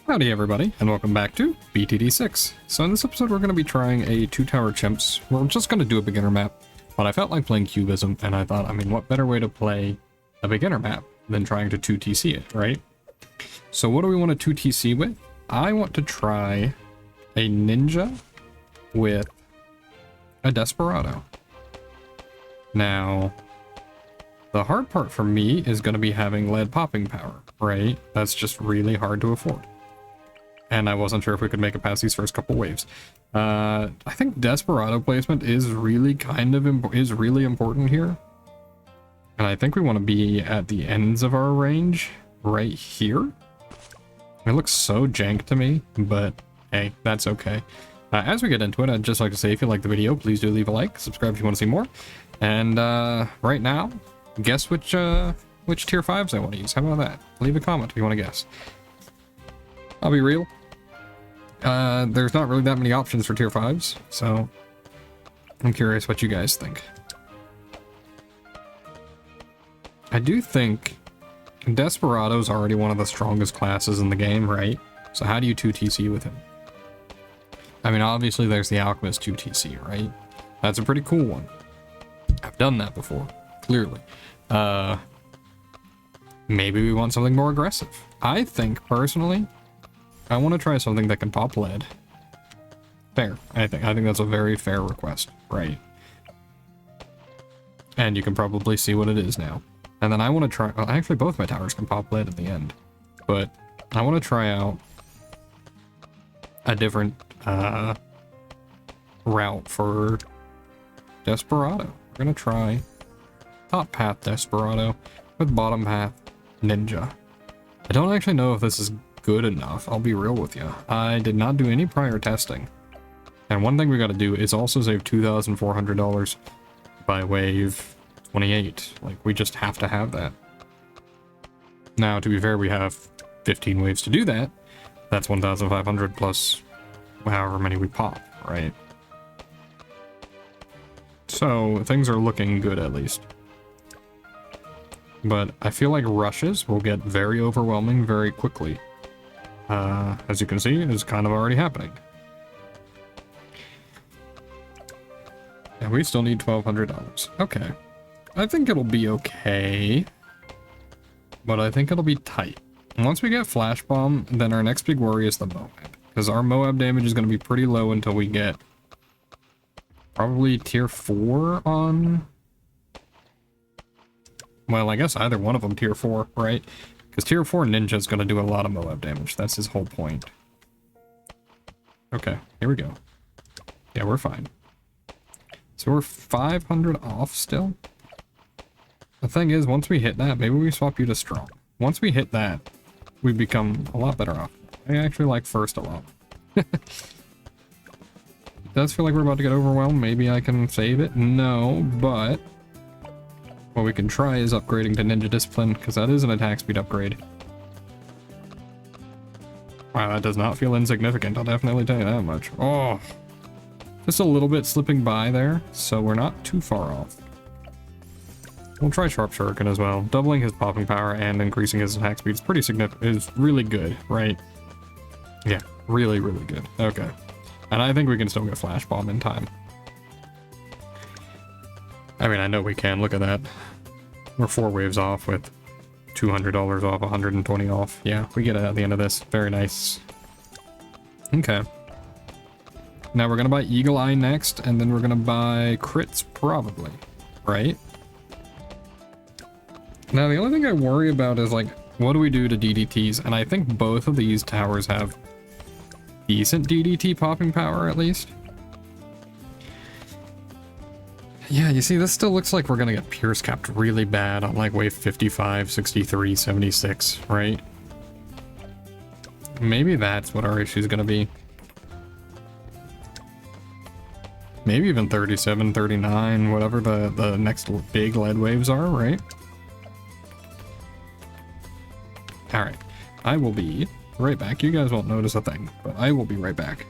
Howdy everybody, and welcome back to BTD6. So in this episode we're going to be trying a 2-tower chimps. We're just going to do a beginner map, but I felt like playing Cubism, and I thought, what better way to play a beginner map than trying to 2TC it, right? So what do we want to 2TC with? I want to try a ninja with a desperado. Now, the hard part for me is going to be having lead popping power, right? That's just really hard to afford. And I wasn't sure if we could make it past these first couple waves. I think desperado placement is really really important here. And I think we want to be at the ends of our range right here. It looks so jank to me, but hey, that's okay. As we get into it, I'd just like to say if you like the video, please do leave a like, subscribe if you want to see more. And right now, guess which tier 5s I want to use. How about that? Leave a comment if you want to guess. I'll be real. There's not really that many options for tier 5s, so I'm curious what you guys think. I do think Desperado's already one of the strongest classes in the game, right? So how do you 2TC with him? Obviously there's the Alchemist 2TC, right? That's a pretty cool one. I've done that before, clearly. Maybe we want something more aggressive. I think, personally, I want to try something that can pop lead. Fair. I think that's a very fair request, right? And you can probably see what it is now. And then I want to try... Well, actually, both my towers can pop lead at the end. But I want to try out a different route for Desperado. We're going to try top path Desperado with bottom path Ninja. I don't actually know if this is good enough, I'll be real with you. I did not do any prior testing. And one thing we got to do is also save $2,400 by wave 28. Like, we just have to have that. Now, to be fair, we have 15 waves to do that. That's 1,500 plus however many we pop, right? So, things are looking good at least. But I feel like rushes will get very overwhelming very quickly. As you can see, it's kind of already happening. And we still need $1,200. Okay. I think it'll be okay. But I think it'll be tight. Once we get Flash Bomb, then our next big worry is the Moab. Because our Moab damage is going to be pretty low until we get probably tier 4 on... Well, I guess either one of them tier 4, right? Because tier 4 Ninja is going to do a lot of Moab damage. That's his whole point. Okay, here we go. Yeah, we're fine. So we're 500 off still. The thing is, once we hit that, maybe we swap you to strong. Once we hit that, we become a lot better off. I actually like first a lot. It does feel like we're about to get overwhelmed. Maybe I can save it. No, but... what we can try is upgrading to Ninja Discipline, because that is an attack speed upgrade. Wow, that does not feel insignificant, I'll definitely tell you that much. Oh, just a little bit slipping by there, so we're not too far off. We'll try Sharp Shuriken as well. Doubling his popping power and increasing his attack speed is pretty significant. Is really good, right? Yeah, really, really good. Okay. And I think we can still get Flash Bomb in time. I know we can. Look at that. We're 4 waves off with $200 off, 120 off. Yeah, we get it at the end of this. Very nice. Okay. Now we're going to buy Eagle Eye next, and then we're going to buy crits, probably. Right? Now, the only thing I worry about is, like, what do we do to DDTs? And I think both of these towers have decent DDT popping power, at least. Yeah, you see, this still looks like we're gonna get Pierce capped really bad on like wave 55, 63, 76, right? Maybe that's what our issue is gonna be. Maybe even 37, 39, whatever the next big lead waves are, right? Alright, I will be right back. You guys won't notice a thing, but I will be right back.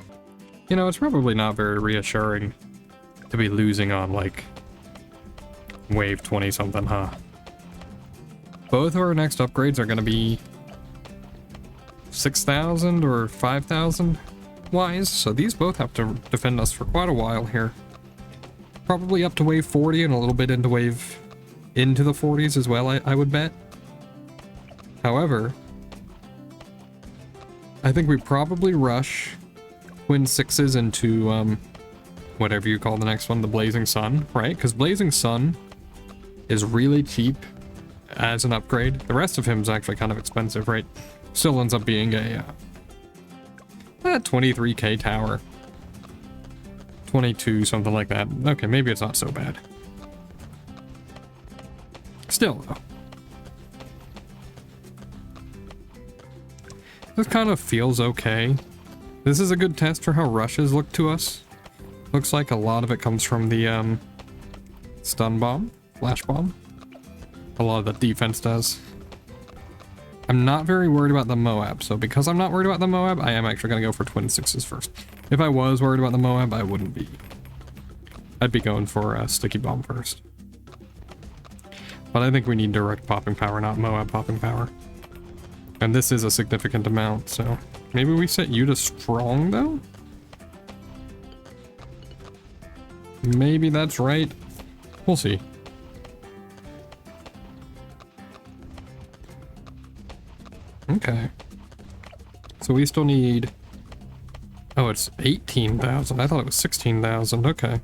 You know, it's probably not very reassuring to be losing on, like, wave 20 something, huh? Both of our next upgrades are going to be 6,000 or 5,000 wise. So these both have to defend us for quite a while here. Probably up to wave 40 and a little bit into the 40s as well, I would bet. However, I think we probably rush twin 6s into whatever you call the next one, the Blazing Sun, right? Because Blazing Sun is really cheap as an upgrade. The rest of him is actually kind of expensive, right? Still ends up being a 23k tower. 22, something like that. Okay, maybe it's not so bad. Still, though. This kind of feels okay. This is a good test for how rushes look to us. Looks like a lot of it comes from the stun bomb, flash bomb. A lot of the defense does. I'm not very worried about the Moab, so because I'm not worried about the Moab, I am actually going to go for twin 6s first. If I was worried about the Moab, I wouldn't be. I'd be going for sticky bomb first. But I think we need direct popping power, not Moab popping power. And this is a significant amount, so maybe we set you to strong, though? Maybe that's right. We'll see. Okay. So we still need... Oh, it's 18,000. I thought it was 16,000. Okay.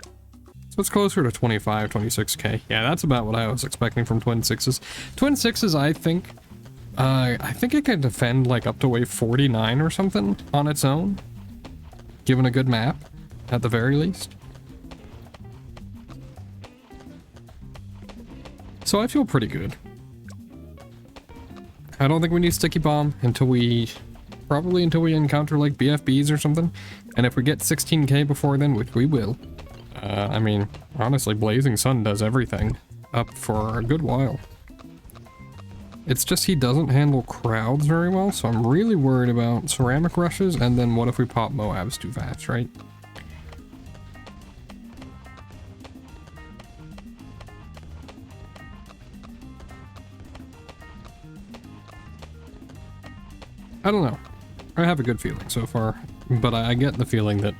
So it's closer to 25, 26k. Yeah, that's about what I was expecting from twin 6s. Twin 6s, I think it can defend like up to wave 49 or something on its own. Given a good map, at the very least. So I feel pretty good. I don't think we need sticky bomb probably until we encounter like BFBs or something. And if we get 16k before then, which we will, I mean, honestly, Blazing Sun does everything up for a good while. It's just he doesn't handle crowds very well, so I'm really worried about ceramic rushes, and then what if we pop Moabs too fast, right? I don't know. I have a good feeling so far, but I get the feeling that...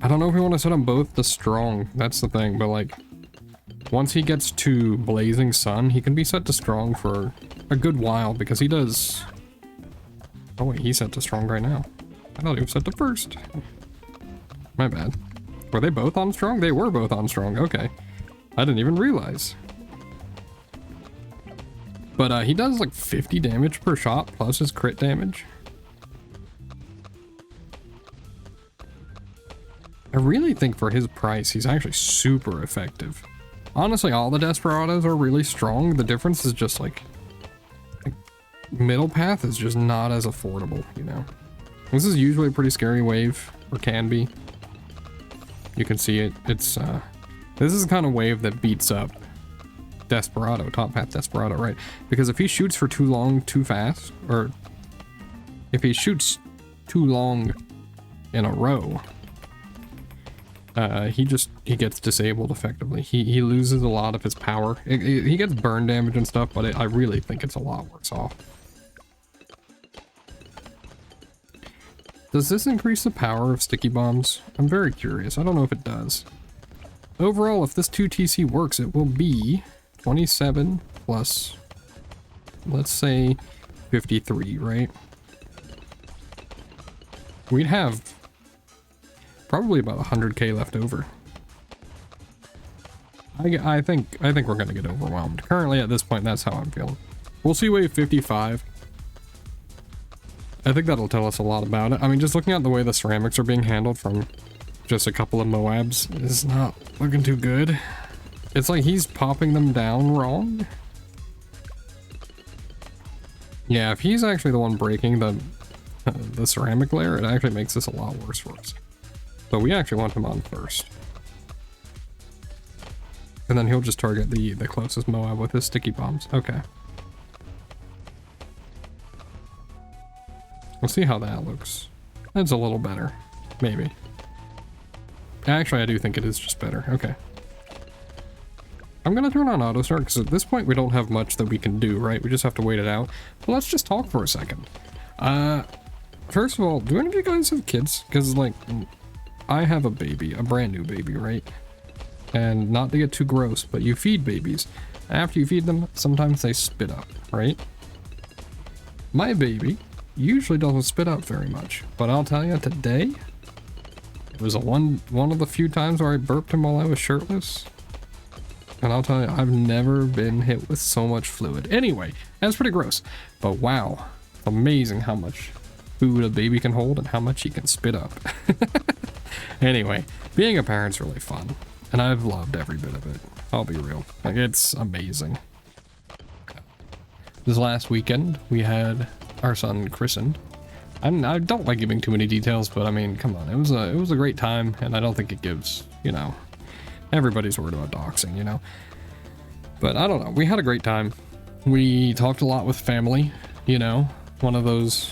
I don't know if we want to set them both to strong, that's the thing, but like... Once he gets to Blazing Sun, he can be set to strong for a good while, because he does... Oh wait, he's set to strong right now. I thought he was set to first. My bad. Were they both on strong? They were both on strong, okay. I didn't even realize. But he does like 50 damage per shot plus his crit damage. I really think for his price, he's actually super effective. Honestly, all the Desperados are really strong. The difference is just like middle path is just not as affordable, you know. This is usually a pretty scary wave, or can be. You can see it. It's this is the kind of wave that beats up Desperado, top path Desperado, right? Because if he shoots for too long, too fast, or if he shoots too long in a row, he gets disabled effectively. He loses a lot of his power. He gets burn damage and stuff, but I really think it's a lot worse off. Does this increase the power of sticky bombs? I'm very curious. I don't know if it does. Overall, if this 2TC works, it will be 27 plus, let's say, 53, right? We'd have probably about 100k left over. I think we're gonna get overwhelmed. Currently, at this point, that's how I'm feeling. We'll see wave 55. I think that'll tell us a lot about it. I mean, just looking at the way the ceramics are being handled from just a couple of Moabs is not looking too good. It's like he's popping them down wrong. Yeah, if he's actually the one breaking the ceramic layer, it actually makes this a lot worse for us. So we actually want him on first. And then he'll just target the closest Moab with his sticky bombs. Okay. We'll see how that looks. That's a little better. Maybe. Actually, I do think it is just better. Okay. I'm gonna turn on auto start because at this point we don't have much that we can do, right? We just have to wait it out. But let's just talk for a second. First of all, do any of you guys have kids? Because, like, I have a baby, a brand new baby, right? And not to get too gross, but you feed babies. After you feed them, sometimes they spit up, right? My baby usually doesn't spit up very much, but I'll tell you, today, it was one of the few times where I burped him while I was shirtless. And I'll tell you, I've never been hit with so much fluid. Anyway, that's pretty gross. But wow, amazing how much food a baby can hold and how much he can spit up. Anyway, being a parent's really fun. And I've loved every bit of it. I'll be real. Like, it's amazing. This last weekend, we had our son christened. I don't like giving too many details, but I mean, come on. It was a great time, and I don't think it gives, you know... Everybody's worried about doxing, you know? But I don't know. We had a great time. We talked a lot with family, you know? One of those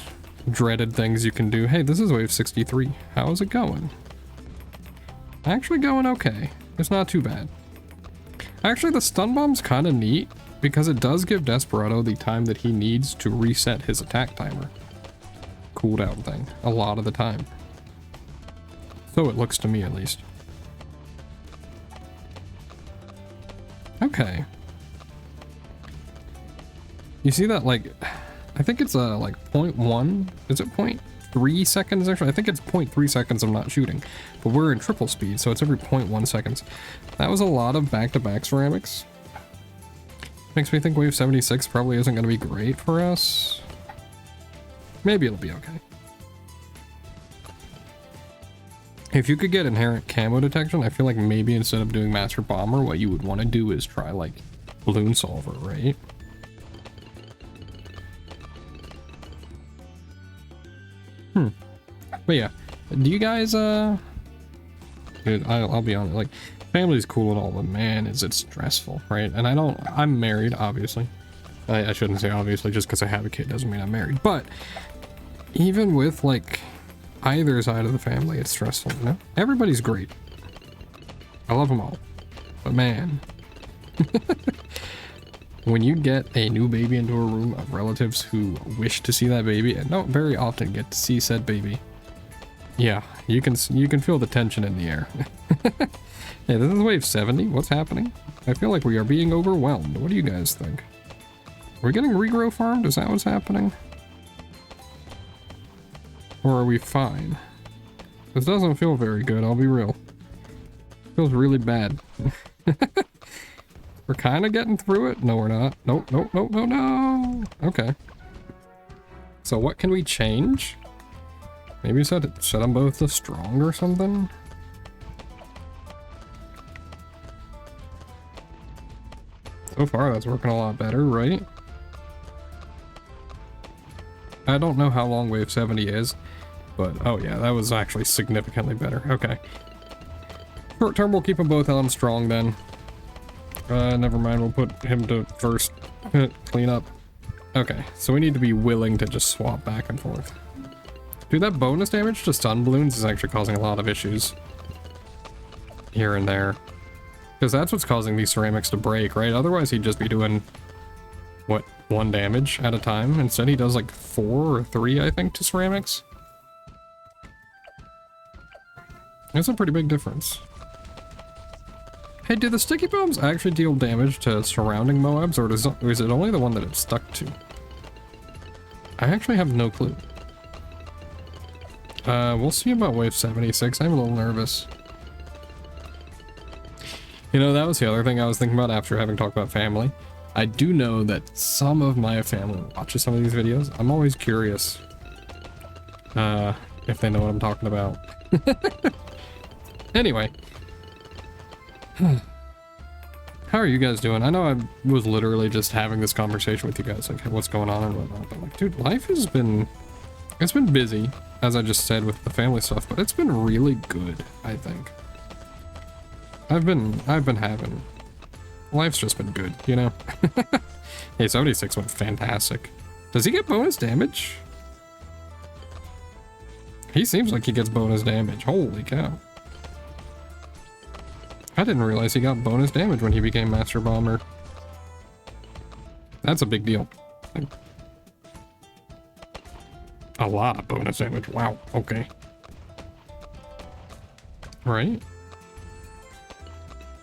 dreaded things you can do. Hey, this is wave 63. How is it going? Actually going okay. It's not too bad. Actually, the stun bomb's kind of neat because it does give Desperado the time that he needs to reset his attack timer. Cooldown thing. A lot of the time. So it looks to me, at least. Okay. You see that, like, I think it's like 0.1, is it 0.3 seconds actually? I think it's 0.3 seconds of not shooting, but we're in triple speed, so it's every 0.1 seconds. That was a lot of back-to-back ceramics. Makes me think wave 76 probably isn't going to be great for us. Maybe it'll be okay. If you could get inherent camo detection, I feel like maybe instead of doing Master Bomber, what you would want to do is try, like, Balloon Solver, right? But yeah, do you guys, dude, I'll be honest, like, family's cool and all, but man, is it stressful, right? And I'm married, obviously. I shouldn't say obviously, just because I have a kid doesn't mean I'm married. But even with, like, either side of the family, it's stressful, you know? Everybody's great. I love them all. But man, when you get a new baby into a room of relatives who wish to see that baby and don't very often get to see said baby, yeah, you can feel the tension in the air. Hey, this is wave 70. What's happening? I feel like we are being overwhelmed. What do you guys think? Are we getting regrow farmed? Is that what's happening? Or are we fine? This doesn't feel very good, I'll be real. It feels really bad. We're kind of getting through it. No, we're not. Nope, nope, nope, no, no. Okay. So what can we change? Maybe set them both to strong or something? So far, that's working a lot better, right? I don't know how long wave 70 is, but oh yeah, that was actually significantly better. Okay. Short term, we'll keep them both on strong then. Never mind, we'll put him to first. Clean up. Okay, so we need to be willing to just swap back and forth. Dude, that bonus damage to stun balloons is actually causing a lot of issues. Here and there. Because that's what's causing these ceramics to break, right? Otherwise he'd just be doing, what, 1 damage at a time? Instead he does like 4 or 3, I think, to ceramics. That's a pretty big difference. Hey, do the sticky bombs actually deal damage to surrounding Moabs, or is it only the one that it's stuck to? I actually have no clue. We'll see about wave 76. I'm a little nervous. You know, that was the other thing I was thinking about after having talked about family. I do know that some of my family watches some of these videos. I'm always curious if they know what I'm talking about. Anyway. How are you guys doing? I know I was literally just having this conversation with you guys, like what's going on and whatnot, but like, dude, life has been... It's been busy, as I just said, with the family stuff, but it's been really good, I think. I've been having... Life's just been good, you know? Hey, 76 went fantastic. Does he get bonus damage? He seems like he gets bonus damage. Holy cow. I didn't realize he got bonus damage when he became Master Bomber. That's a big deal. A lot of bonus damage. Wow. Okay. Right?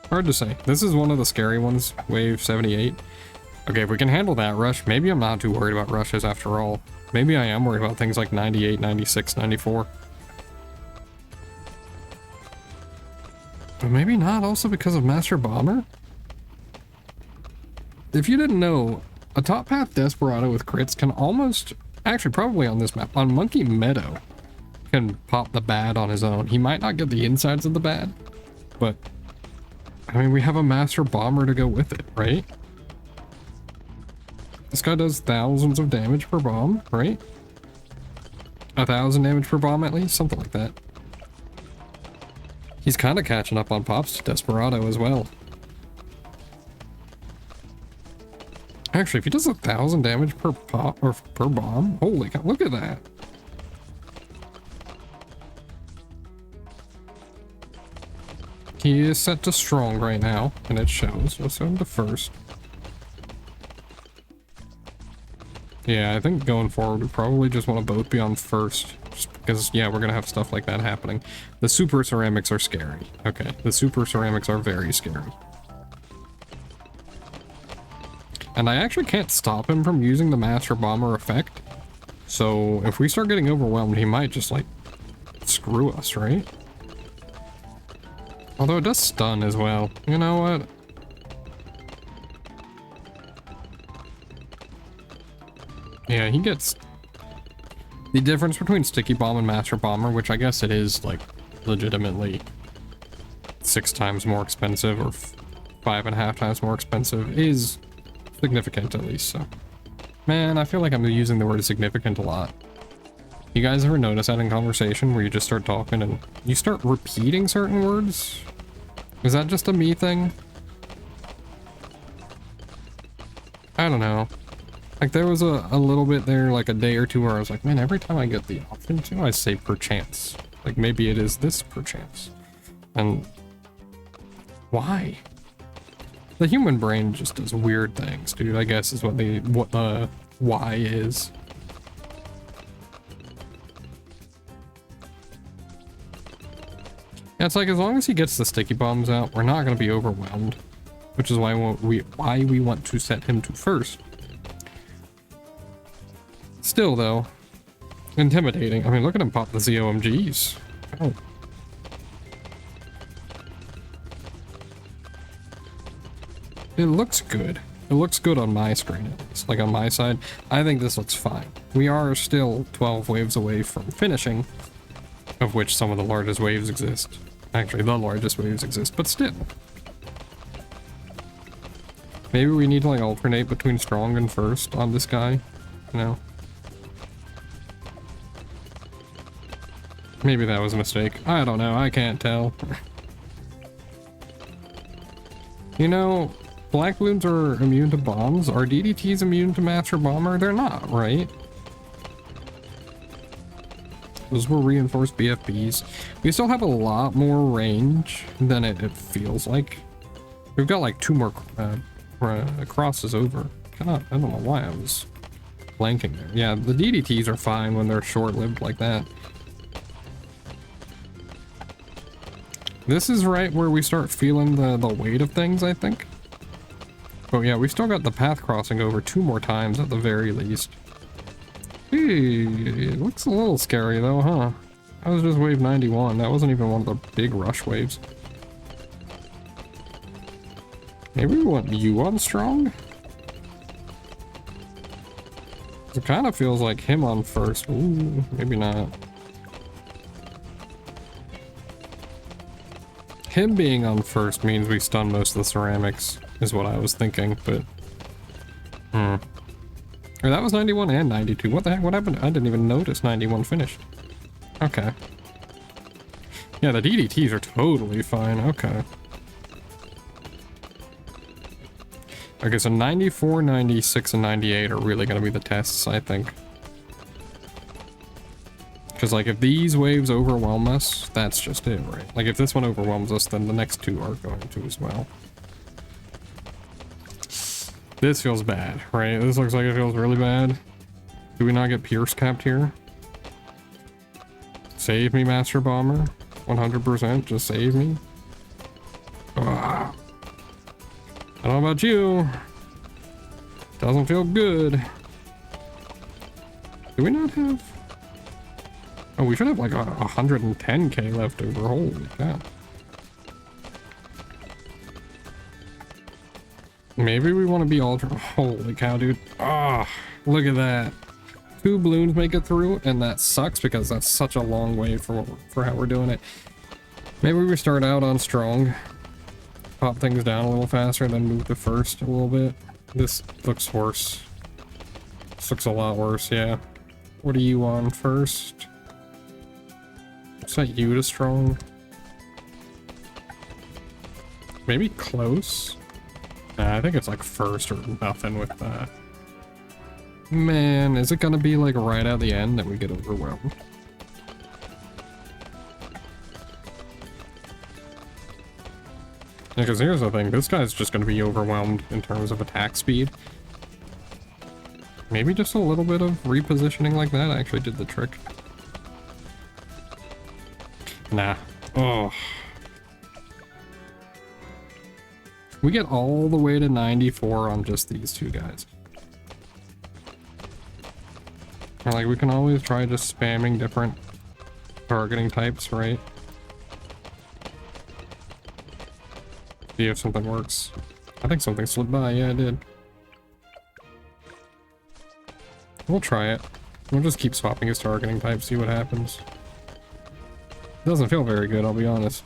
Hard to say. This is one of the scary ones. Wave 78. Okay, if we can handle that rush, maybe I'm not too worried about rushes after all. Maybe I am worried about things like 98, 96, 94. But maybe not also because of Master Bomber? If you didn't know, a top path Desperado with crits can almost, actually probably on this map, on Monkey Meadow, can pop the bad on his own. He might not get the insides of the bad, but I mean, we have a Master Bomber to go with it, right? This guy does thousands of damage per bomb, right? 1,000 damage per bomb at least, something like that. He's kind of catching up on pops to Desperado as well. Actually, if he does 1,000 damage per pop or per bomb, holy cow, look at that. He is set to strong right now, and it shows. Let's set him to first. Yeah, I think going forward, we probably just want to both be on first. Just because, yeah, we're going to have stuff like that happening. The super ceramics are scary. Okay, the super ceramics are very scary. And I actually can't stop him from using the Master Bomber effect. So if we start getting overwhelmed, he might just, like, screw us, right? Although it does stun as well. You know what? Yeah, he gets... The difference between Sticky Bomb and Master Bomber, which I guess it is, like, legitimately 6 times more expensive, or 5.5 times more expensive, is significant at least, so. Man, I feel like I'm using the word significant a lot. You guys ever notice that in conversation where you just start talking and you start repeating certain words? Is that just a me thing? I don't know. Like, there was a little bit there, like a day or two, where I was like, man, every time I get the option to, I say perchance. Like, maybe it is this perchance. And why? The human brain just does weird things, dude, I guess is what the why is. Yeah, it's like, as long as he gets the sticky bombs out, we're not going to be overwhelmed. Which is why we want to set him to first. Still, though, intimidating. I mean, look at him pop the ZOMGs. Oh. It looks good. It looks good on my screen, at least. Like, on my side, I think this looks fine. We are still 12 waves away from finishing, of which some of the largest waves exist. Actually, the largest waves exist, but still. Maybe we need to, like, alternate between strong and first on this guy, you know? Maybe that was a mistake. I don't know, I can't tell. You know, black balloons are immune to bombs. Are DDTs immune to Master Bomber? They're not, right? Those were reinforced BFBs. We still have a lot more range than it feels like. We've got like 2 more crosses over. I don't know why I was blanking there. Yeah, the DDTs are fine when they're short-lived like that. This is right where we start feeling the weight of things, I think. Oh yeah, we still got the path crossing over 2 more times at the very least. Hey, it looks a little scary though, huh? That was just wave 91. That wasn't even one of the big rush waves. Maybe we want you on strong? It kind of feels like him on first. Ooh, maybe not. Him being on first means we stun most of the ceramics, is what I was thinking, but... Or that was 91 and 92. What the heck? What happened? I didn't even notice 91 finished. Okay. Yeah, the DDTs are totally fine. Okay. Okay, so 94, 96, and 98 are really going to be the tests, I think. Because, like, if these waves overwhelm us, that's just it, right? Like, if this one overwhelms us, then the next two are going to as well. This feels bad, right? This looks like it feels really bad. Do we not get Pierce capped here? Save me, Master Bomber. 100%, just save me. Ugh. I don't know about you. Doesn't feel good. Do we not have... Oh, we should have like 110k left over. Holy cow. Maybe we want to be ultra... Holy cow, dude. Ah, look at that. 2 balloons make it through, and that sucks because that's such a long way for how we're doing it. Maybe we start out on strong. Pop things down a little faster, then move to first a little bit. This looks worse. This looks a lot worse, yeah. What are you on first? Set you to strong. Maybe close? Nah, I think it's like first or nothing with that. Man, is it gonna be like right at the end that we get overwhelmed? Yeah, because here's the thing, this guy's just gonna be overwhelmed in terms of attack speed. Maybe just a little bit of repositioning like that actually did the trick. Nah. Oh. We get all the way to 94 on just these two guys. Or like, we can always try just spamming different targeting types, right? See if something works. I think something slipped by. Yeah, it did. We'll try it. We'll just keep swapping his targeting type, see what happens. Doesn't feel very good, I'll be honest.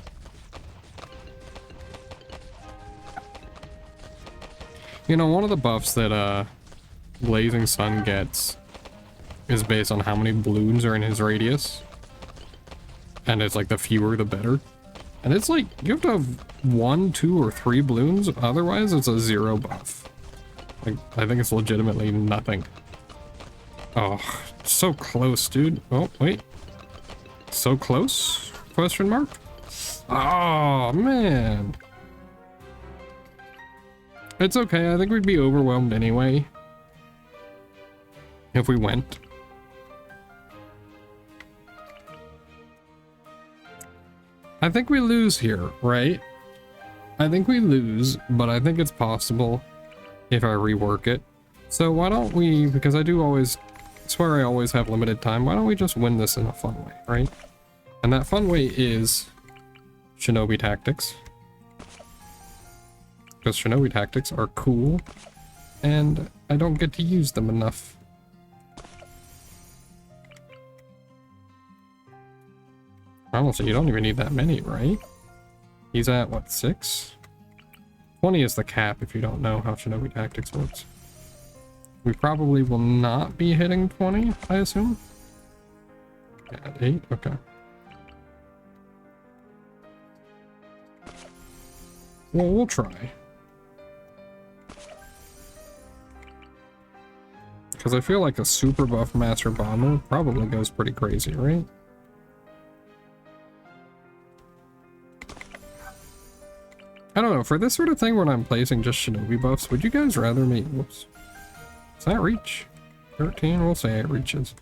You know, one of the buffs that Blazing Sun gets is based on how many balloons are in his radius. And it's like the fewer the better. And it's like, you have to have 1, 2, or 3 balloons, otherwise it's a 0 buff. Like, I think it's legitimately nothing. Oh, so close, dude. Oh, wait. So close? Question mark? Oh, man. It's okay, I think we'd be overwhelmed anyway. If we went. I think we lose here, right? I think we lose, but I think it's possible if I rework it. So why don't we, because I swear I always have limited time, why don't we just win this in a fun way, right? And that fun way is Shinobi tactics. Because Shinobi tactics are cool, and I don't get to use them enough. Honestly, you don't even need that many, right? He's at, what, 6? 20 is the cap if you don't know how Shinobi tactics works. We probably will not be hitting 20, I assume. Yeah, at 8? Okay. Well, we'll try. Because I feel like a super buff Master Bomber probably goes pretty crazy, right? I don't know, for this sort of thing when I'm placing just Shinobi buffs, would you guys rather me... Whoops. Does that reach? 13? We'll say it reaches.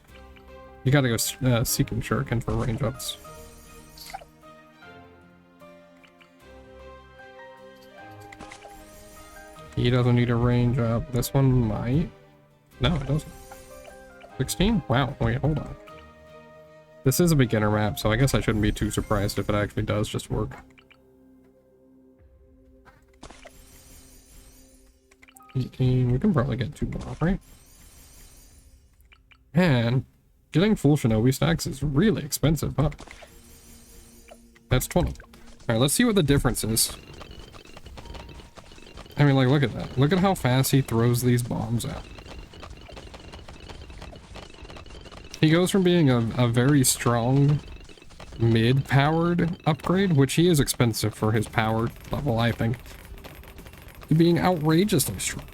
You gotta go Seeking Shuriken for range ups. He doesn't need a range up. This one might. No, it doesn't. 16? Wow, wait, hold on. This is a beginner map, so I guess I shouldn't be too surprised if it actually does just work. 18, we can probably get 2 more, right? Man, getting full Shinobi stacks is really expensive, huh? That's 20. Alright, let's see what the difference is. I mean, like, look at that. Look at how fast he throws these bombs out. He goes from being a very strong mid-powered upgrade, which he is expensive for his power level, I think, to being outrageously strong.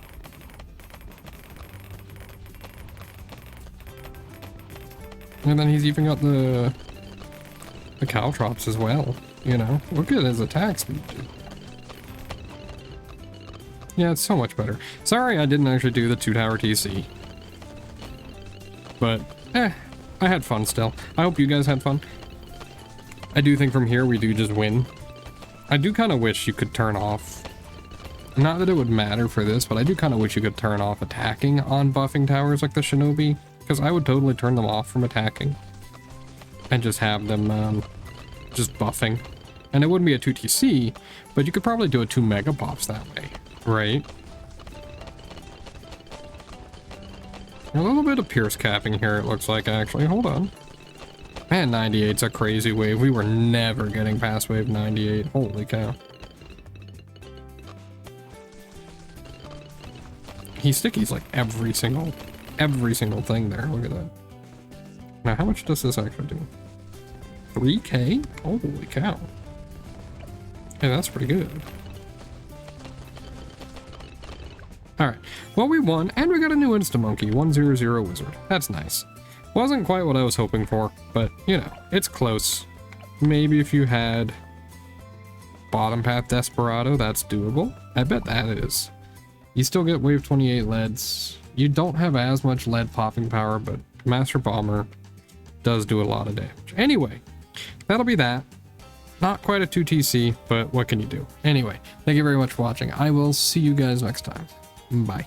And then he's even got the caltrops as well, you know? Look at his attack speed, dude. Yeah, it's so much better. Sorry I didn't actually do the 2-tower TC. But, I had fun still. I hope you guys had fun. I do think from here we do just win. I do kind of wish you could turn off... Not that it would matter for this, but I do kind of wish you could turn off attacking on buffing towers like the Shinobi. Because I would totally turn them off from attacking. And just have them, just buffing. And it wouldn't be a 2TC, but you could probably do a 2 mega pops that way. Right? A little bit of pierce capping here, it looks like, actually. Hold on. Man, 98's a crazy wave. We were never getting past wave 98. Holy cow. He stickies like every single thing there. Look at that. Now, how much does this actually do? 3k? Holy cow. Yeah, that's pretty good. Alright, well, we won, and we got a new Insta-Monkey, 100 Wizard. That's nice. Wasn't quite what I was hoping for, but, you know, it's close. Maybe if you had Bottom Path Desperado, that's doable. I bet that is. You still get wave 28 leads. You don't have as much lead popping power, but Master Bomber does do a lot of damage. Anyway, that'll be that. Not quite a 2TC, but what can you do? Anyway, thank you very much for watching. I will see you guys next time. Bye.